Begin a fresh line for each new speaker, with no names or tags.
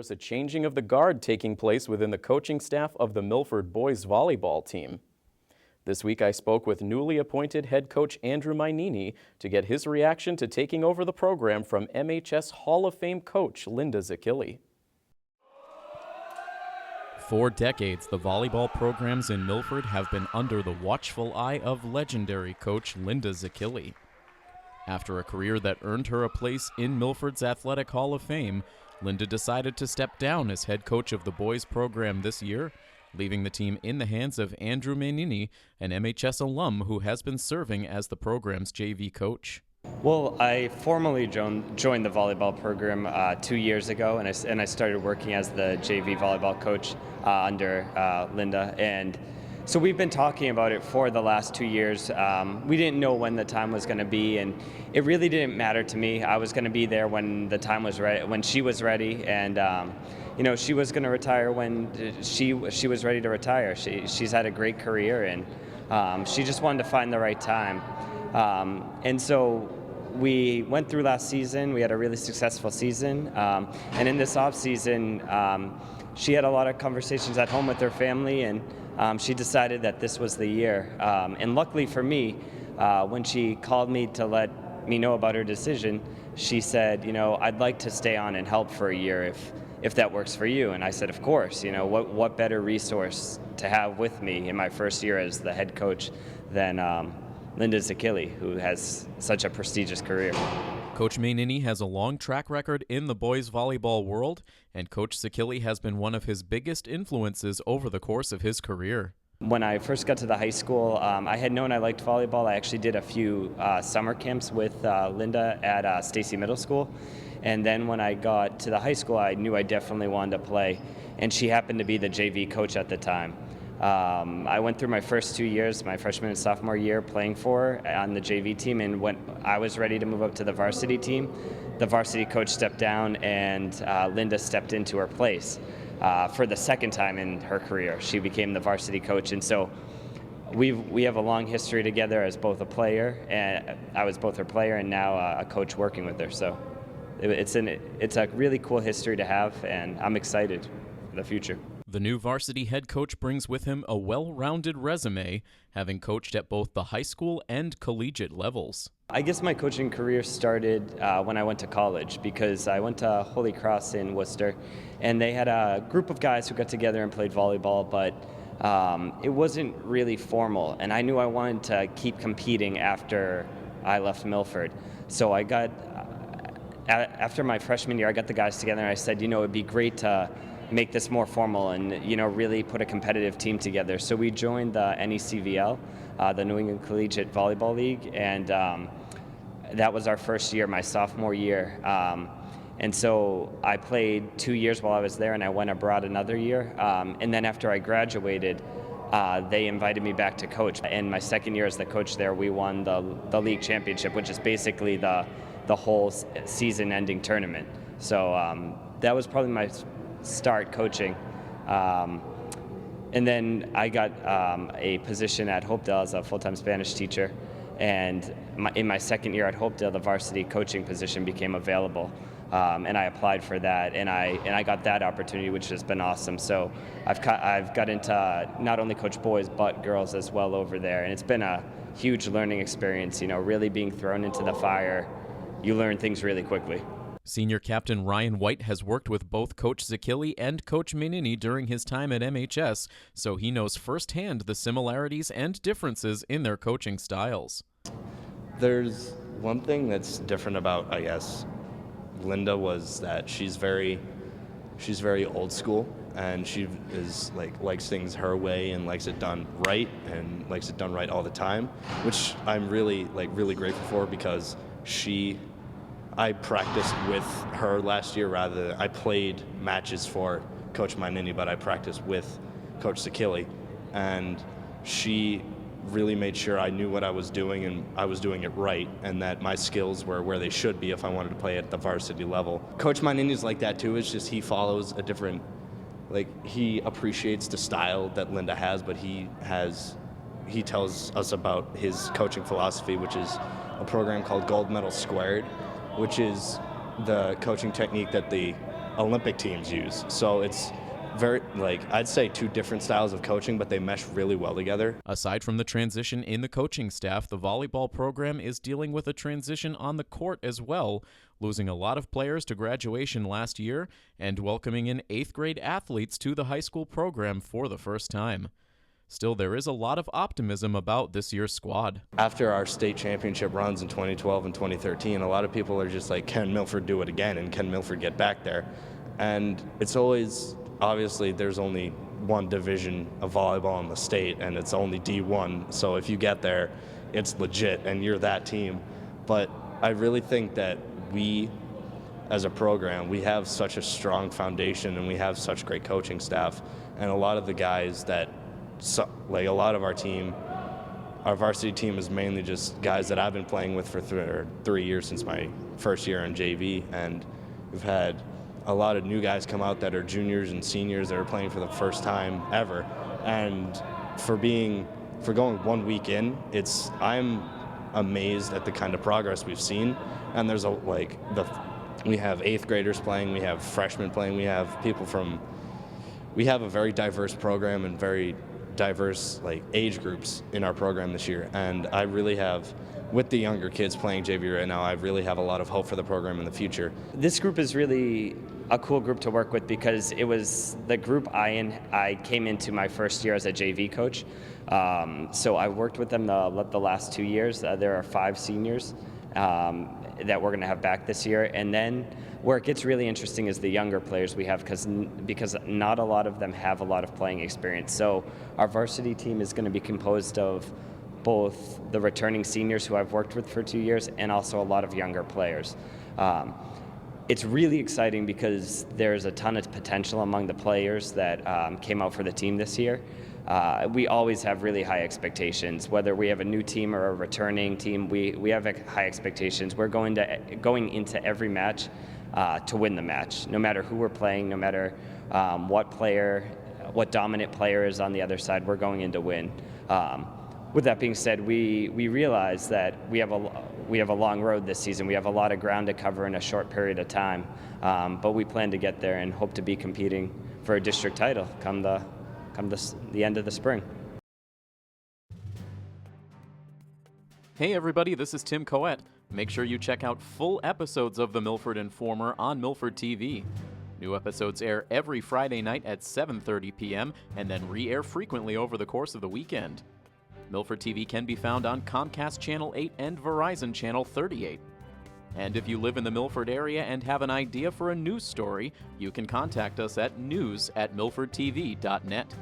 there's a changing of the guard taking place within the coaching staff of the Milford boys volleyball team. This week I spoke with newly appointed head coach Andrew Mainini to get his reaction to taking over the program from MHS Hall of Fame coach Linda Zakili. For decades, the volleyball programs in Milford have been under the watchful eye of legendary coach Linda Zakili. After a career that earned her a place in Milford's Athletic Hall of Fame, Linda decided to step down as head coach of the boys program this year, leaving the team in the hands of Andrew Mainini, an MHS alum who has been serving as the program's JV coach.
Well, I formally joined the volleyball program 2 years ago, and I started working as the JV volleyball coach under Linda. And so we've been talking about it for the last 2 years. We didn't know when the time was going to be, and it really didn't matter to me. I was going to be there when the time was ready, when she was ready, and she was going to retire when she was ready to retire. She's had a great career, and she just wanted to find the right time. And so we went through last season. We had a really successful season, and in this off season, she had a lot of conversations at home with her family, and she decided that this was the year. And luckily for me, when she called me to let me know about her decision, she said, I'd like to stay on and help for a year if that works for you. And I said, of course. What better resource to have with me in my first year as the head coach than Linda Zakili, who has such a prestigious career.
Coach Mainini has a long track record in the boys volleyball world, and Coach Zakili has been one of his biggest influences over the course of his career.
When I first got to the high school, I had known I liked volleyball. I actually did a few summer camps with Linda at Stacy Middle School. And then when I got to the high school, I knew I definitely wanted to play. And she happened to be the JV coach at the time. I went through my first 2 years, my freshman and sophomore year, playing for her on the JV team, and when I was ready to move up to the varsity team, the varsity coach stepped down and Linda stepped into her place. For the second time in her career, she became the varsity coach, and so we have a long history together as both a player, and I was both her player and now a coach working with her. So it's a really cool history to have, and I'm excited for the future.
The new varsity head coach brings with him a well-rounded resume, having coached at both the high school and collegiate levels.
I guess my coaching career started when I went to college, because I went to Holy Cross in Worcester, and they had a group of guys who got together and played volleyball, but it wasn't really formal, and I knew I wanted to keep competing after I left Milford. So I got, after my freshman year, I got the guys together and I said, it'd be great to make this more formal and really put a competitive team together. So we joined the NECVL, the New England Collegiate Volleyball League, and that was our first year, my sophomore year. And so I played 2 years while I was there, and I went abroad another year. And then after I graduated, they invited me back to coach. And my second year as the coach there, we won the league championship, which is basically the whole season-ending tournament. So that was probably my start coaching. And then I got a position at Hopedale as a full-time Spanish teacher, and in my second year at Hopedale, the varsity coaching position became available, and I applied for that, and I got that opportunity, which has been awesome. So I've got into not only coach boys but girls as well over there, and it's been a huge learning experience. Really being thrown into the fire, you learn things really quickly.
Senior captain Ryan White has worked with both Coach Zakili and Coach Mainini during his time at MHS, so he knows firsthand the similarities and differences in their coaching styles.
There's one thing that's different about, I guess, Linda, was that she's very old school, and she is likes things her way and likes it done right, and likes it done right all the time, which I'm really grateful for, because I practiced with her last year. I played matches for Coach Mainini, but I practiced with Coach Zakili, and she really made sure I knew what I was doing and I was doing it right, and that my skills were where they should be if I wanted to play at the varsity level. Coach Mainini's like that too. It's just he follows a different, he appreciates the style that Linda has, but he tells us about his coaching philosophy, which is a program called Gold Medal Squared, which is the coaching technique that the Olympic teams use. So it's very, I'd say two different styles of coaching, but they mesh really well together.
Aside from the transition in the coaching staff, the volleyball program is dealing with a transition on the court as well, losing a lot of players to graduation last year and welcoming in 8th grade athletes to the high school program for the first time. Still, there is a lot of optimism about this year's squad.
After our state championship runs in 2012 and 2013, a lot of people are just like, can Milford do it again, and can Milford get back there? And it's always, obviously, there's only one division of volleyball in the state, and it's only D1. So if you get there, it's legit, and you're that team. But I really think that we, as a program, we have such a strong foundation, and we have such great coaching staff, and a lot of the guys that, a lot of our team, our varsity team is mainly just guys that I've been playing with for 3 years since my first year in JV, and we've had a lot of new guys come out that are juniors and seniors that are playing for the first time ever. And for going 1 week in, I'm amazed at the kind of progress we've seen. And there's we have 8th graders playing, we have freshmen playing, we have a very diverse program and very diverse age groups in our program this year. And I really have, with the younger kids playing JV right now, I really have a lot of hope for the program in the future.
This group is really a cool group to work with because it was the group I came into my first year as a JV coach. So I worked with them the last 2 years. There are 5 seniors that we're going to have back this year. And then where it gets really interesting is the younger players we have because not a lot of them have a lot of playing experience. So our varsity team is going to be composed of both the returning seniors who I've worked with for 2 years and also a lot of younger players. It's really exciting because there's a ton of potential among the players that came out for the team this year. We always have really high expectations. Whether we have a new team or a returning team, we have high expectations. We're going into every match to win the match, no matter who we're playing, no matter what dominant player is on the other side. We're going in to win. With that being said, we realize that we have a long road this season. We have a lot of ground to cover in a short period of time, but we plan to get there and hope to be competing for a district title come the end of the spring.
Hey everybody, this is Tim Coet. Make sure you check out full episodes of the Milford Informer on Milford TV. New episodes air every Friday night at 7:30 p.m. and then re-air frequently over the course of the weekend. Milford TV can be found on Comcast Channel 8 and Verizon Channel 38. And if you live in the Milford area and have an idea for a news story, you can contact us at news@milfordtv.net.